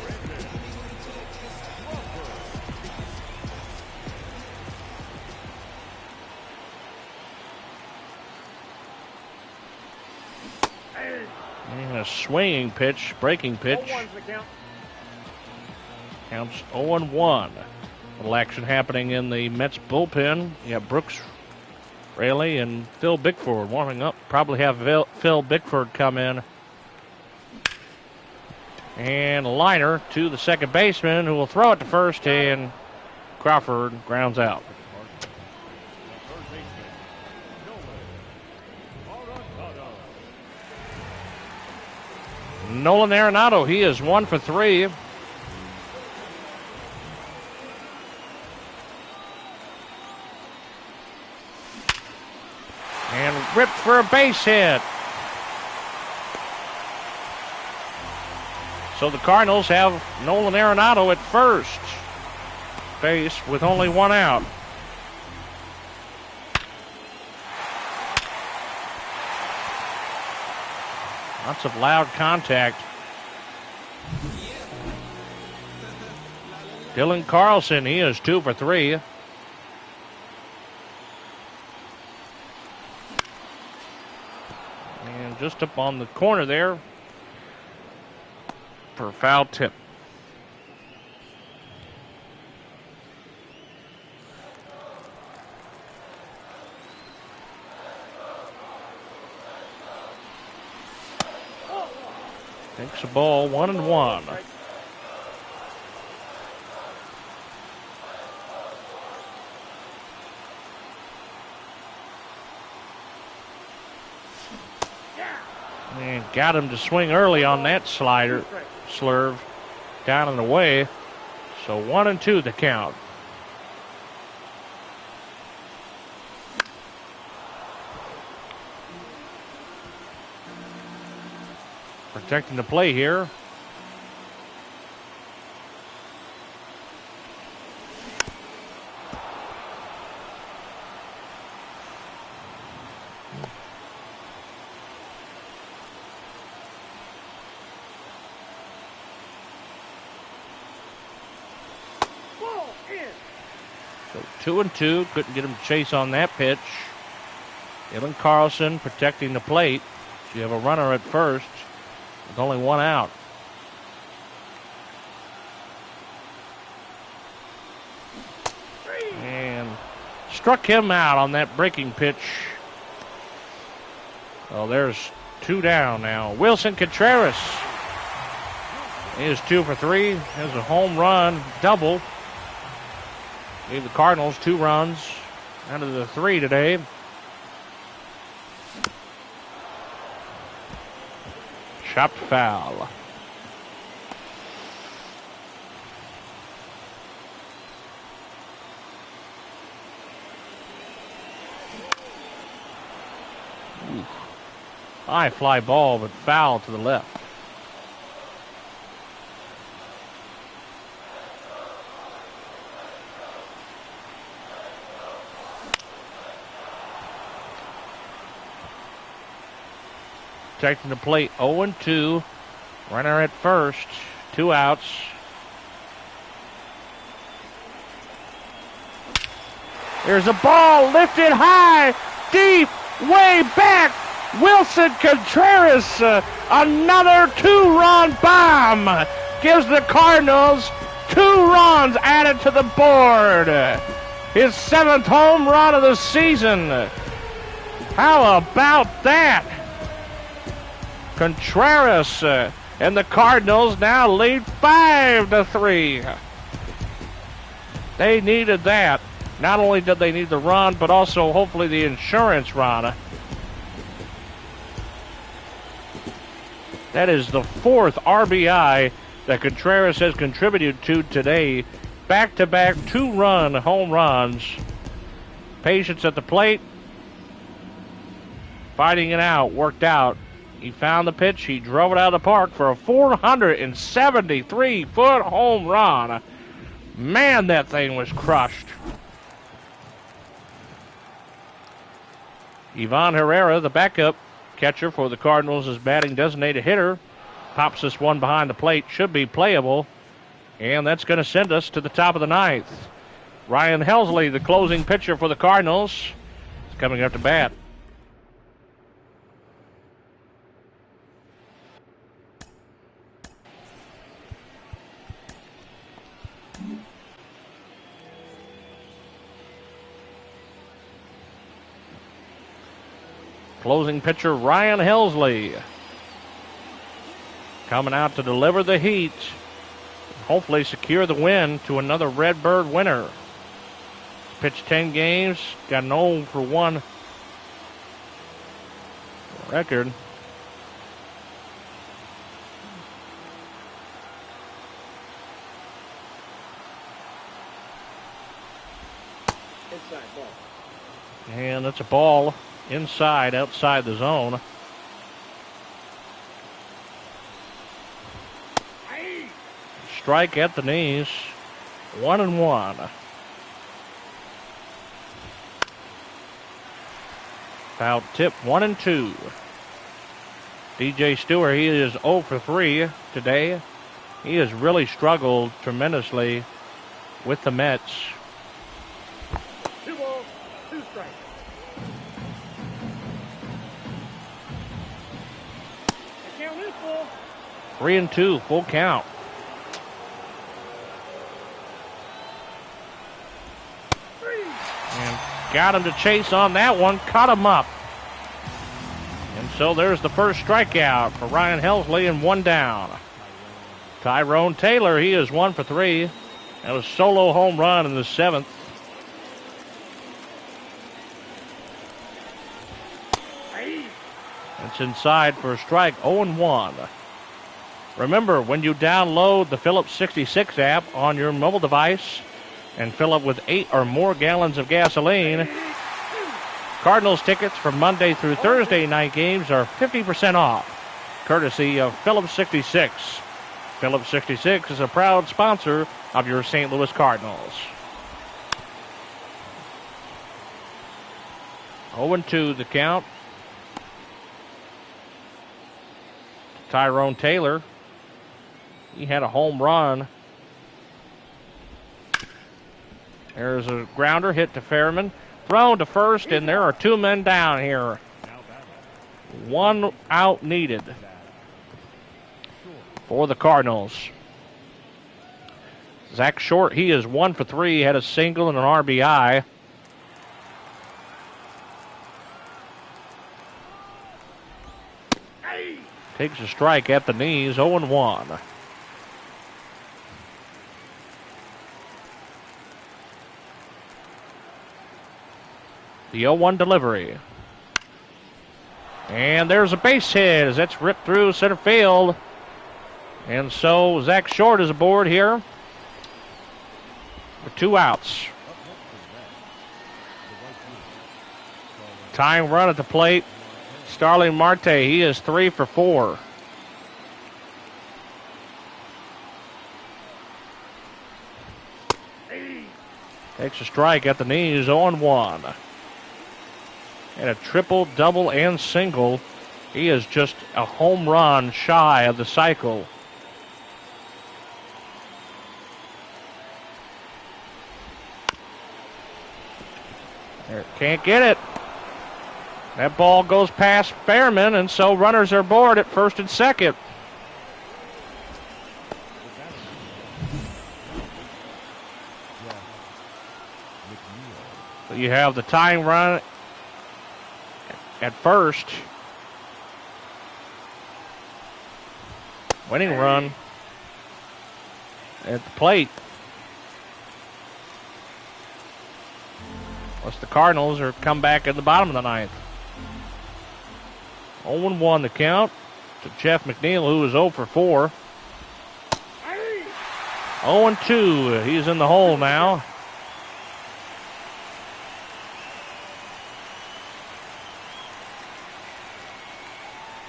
[SPEAKER 1] And a swinging pitch, breaking pitch.
[SPEAKER 2] 0-1's the count.
[SPEAKER 1] Counts 0-1. Little action happening in the Mets bullpen. You have Brooks Raley and Phil Bickford warming up. Probably have Phil Bickford come in. And a liner to the second baseman who will throw it to first, and Crawford grounds out. Nolan Arenado, he is 1 for 3. And ripped for a base hit. So the Cardinals have Nolan Arenado at first base with only 1 out. Lots of loud contact. Dylan Carlson, he is 2 for 3. And just up on the corner there for a foul tip. Takes a ball, 1-1. And got him to swing early on that slider, slurve, down and away. So 1-2 the count. Protecting the play here. So 2-2, couldn't get him to chase on that pitch. Dylan Carlson protecting the plate. You have a runner at first with only one out. And struck him out on that breaking pitch. Well, there's 2 down now. Wilson Contreras. He is 2 for 3. Has a home run double. Gave the Cardinals 2 runs out of the 3 today. Chopped foul. Ooh. High fly ball, but foul to the left. Protecting the plate, 0-2. Runner at first, 2 outs. There's a ball lifted high, deep, way back. Wilson Contreras, another 2-run bomb. Gives the Cardinals 2 runs added to the board. His 7th home run of the season. How about that? Contreras and the Cardinals now lead 5-3. They needed that. Not only did they need the run, but also hopefully the insurance run. That is the 4th RBI that Contreras has contributed to today. Back-to-back 2-run home runs. Patience at the plate. Fighting it out. Worked out. He found the pitch. He drove it out of the park for a 473-foot home run. Man, that thing was crushed. Ivan Herrera, the backup catcher for the Cardinals, is batting designated hitter. Pops this one behind the plate. Should be playable. And that's going to send us to the top of the 9th. Ryan Helsley, the closing pitcher for the Cardinals, is coming up to bat. Closing pitcher Ryan Helsley coming out to deliver the heat. Hopefully secure the win to another Redbird winner. Pitched 10 games, got an 0 for 1 record.
[SPEAKER 2] Inside ball.
[SPEAKER 1] And that's a ball inside, outside the zone. Strike at the knees. 1-1. Foul tip, 1-2. DJ Stewart, he is 0 for 3 today. He has really struggled tremendously with the Mets.
[SPEAKER 2] 2 balls, 2 strikes. The count is full.
[SPEAKER 1] 3-2, full count. And got him to chase on that one, cut him up. And so there's the first strikeout for Ryan Helsley and 1 down. Tyrone Taylor, he is 1 for 3. That was solo home run in the 7th. It's inside for a strike, 0-1. Remember, when you download the Phillips 66 app on your mobile device and fill up with 8 or more gallons of gasoline, Cardinals tickets for Monday through Thursday night games are 50% off, courtesy of Phillips 66. Phillips 66 is a proud sponsor of your St. Louis Cardinals. 0-2 the count. Tyrone Taylor, he had a home run. There's a grounder hit to Fairman. Thrown to first, and there are 2 men down here. 1 out needed for the Cardinals. Zach Short, he is 1 for 3, had a single and an RBI. Takes a strike at the knees, 0-1. The 0-1 delivery. And there's a base hit as that's ripped through center field. And so Zach Short is aboard here with 2 outs. Tying run at the plate. Starling Marte, he is 3 for 4. Takes a strike at the knees, 0-1. And a triple, double, and single. He is just a home run shy of the cycle. There, can't get it. That ball goes past Fairman, and so runners are aboard at first and second. So you have the tying run at first. Winning run at the plate. Plus the Cardinals are come back at the bottom of the ninth. 0-1 the count to Jeff McNeil, who is 0 for 4. 0-2. He's in the hole now.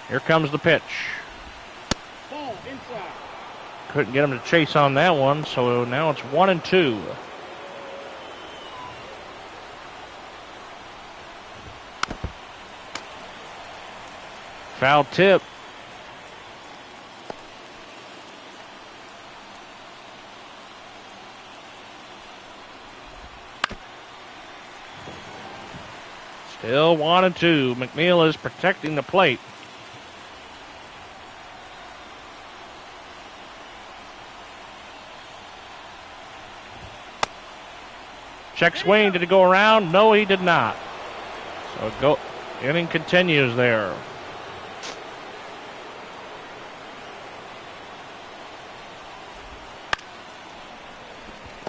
[SPEAKER 1] Here comes the pitch.
[SPEAKER 2] Ball inside.
[SPEAKER 1] Couldn't get him to chase on that one, so now it's 1-2. Foul tip. Still 1-2. McNeil is protecting the plate. Check swing. Did he go around? No, he did not. So inning continues there.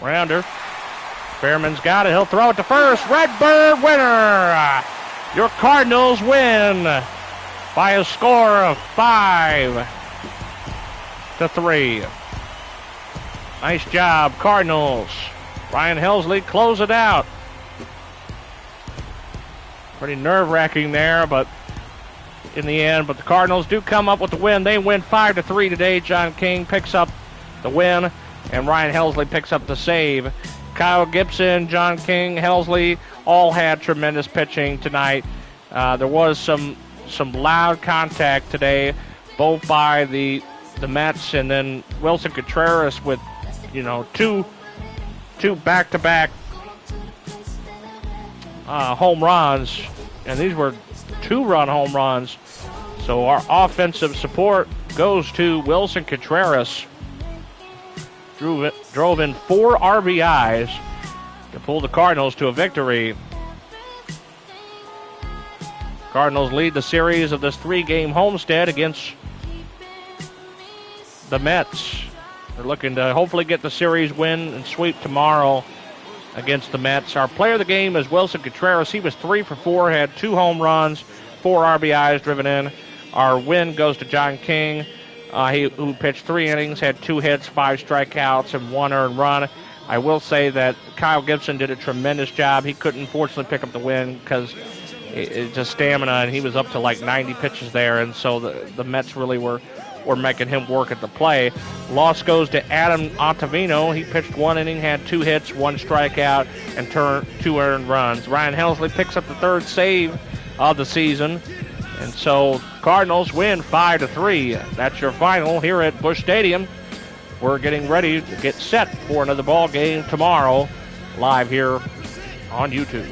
[SPEAKER 1] Rounder. Fairman's got it. He'll throw it to first. Redbird winner. Your Cardinals win by a score of 5-3. Nice job, Cardinals. Ryan Helsley close it out. Pretty nerve-wracking there, but in the end, but the Cardinals do come up with the win. They win 5-3 today. John King picks up the win, and Ryan Helsley picks up the save. Kyle Gibson, John King, Helsley all had tremendous pitching tonight. There was some loud contact today, both by the Mets and then Wilson Contreras with, two back-to-back home runs, and these were 2-run home runs. So our offensive support goes to Wilson Contreras. Drove in 4 RBIs to pull the Cardinals to a victory. Cardinals lead the series of this 3-game homestand against the Mets. They're looking to hopefully get the series win and sweep tomorrow against the Mets. Our player of the game is Wilson Contreras. He was 3 for 4, had 2 home runs, 4 RBIs driven in. Our win goes to John King, who pitched 3 innings, had 2 hits, 5 strikeouts, and 1 earned run. I will say that Kyle Gibson did a tremendous job. He couldn't fortunately pick up the win because it's just stamina, and he was up to like 90 pitches there, and so the Mets really were making him work at the play. Loss goes to Adam Ottavino. He pitched 1 inning, had 2 hits, 1 strikeout, and 2 earned runs. Ryan Helsley picks up the 3rd save of the season. And so Cardinals win 5-3. That's your final here at Busch Stadium. We're getting ready to get set for another ball game tomorrow, live here on YouTube.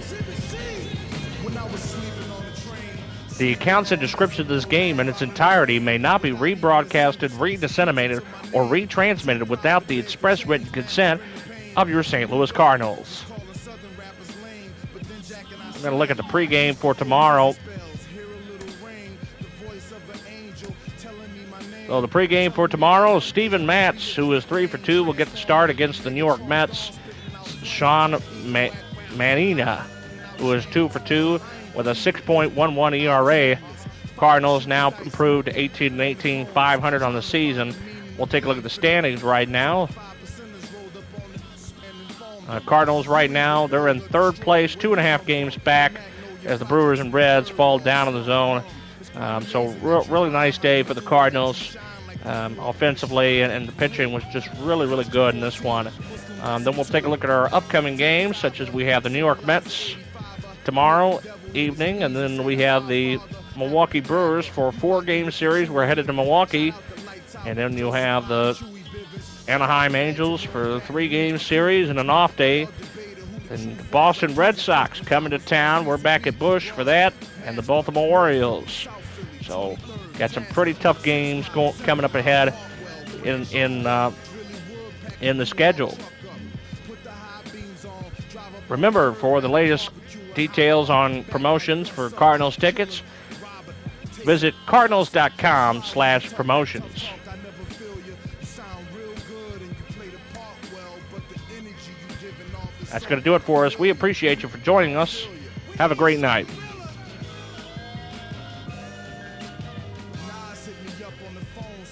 [SPEAKER 1] The accounts and description of this game in its entirety may not be rebroadcasted, redisseminated, or retransmitted without the express written consent of your St. Louis Cardinals. I'm going to look at the pregame for tomorrow. So the pregame for tomorrow, Steven Matz, who is 3 for 2, will get the start against the New York Mets. Sean Manina, who is 2 for 2 with a 6.11 ERA. Cardinals now improved to 18-18, 500 on the season. We'll take a look at the standings right now. Cardinals right now, they're in third place, 2.5 games back as the Brewers and Reds fall down in the zone. So really nice day for the Cardinals offensively, and the pitching was just really, really good in this one. Then we'll take a look at our upcoming games, such as we have the New York Mets tomorrow evening, and then we have the Milwaukee Brewers for a 4-game series. We're headed to Milwaukee, and then you'll have the Anaheim Angels for a 3-game series and an off day. And the Boston Red Sox coming to town. We're back at Busch for that, and the Baltimore Orioles. So got some pretty tough games coming up ahead in the schedule. Remember, for the latest details on promotions for Cardinals tickets, visit cardinals.com/promotions. That's going to do it for us. We appreciate you for joining us. Have a great night.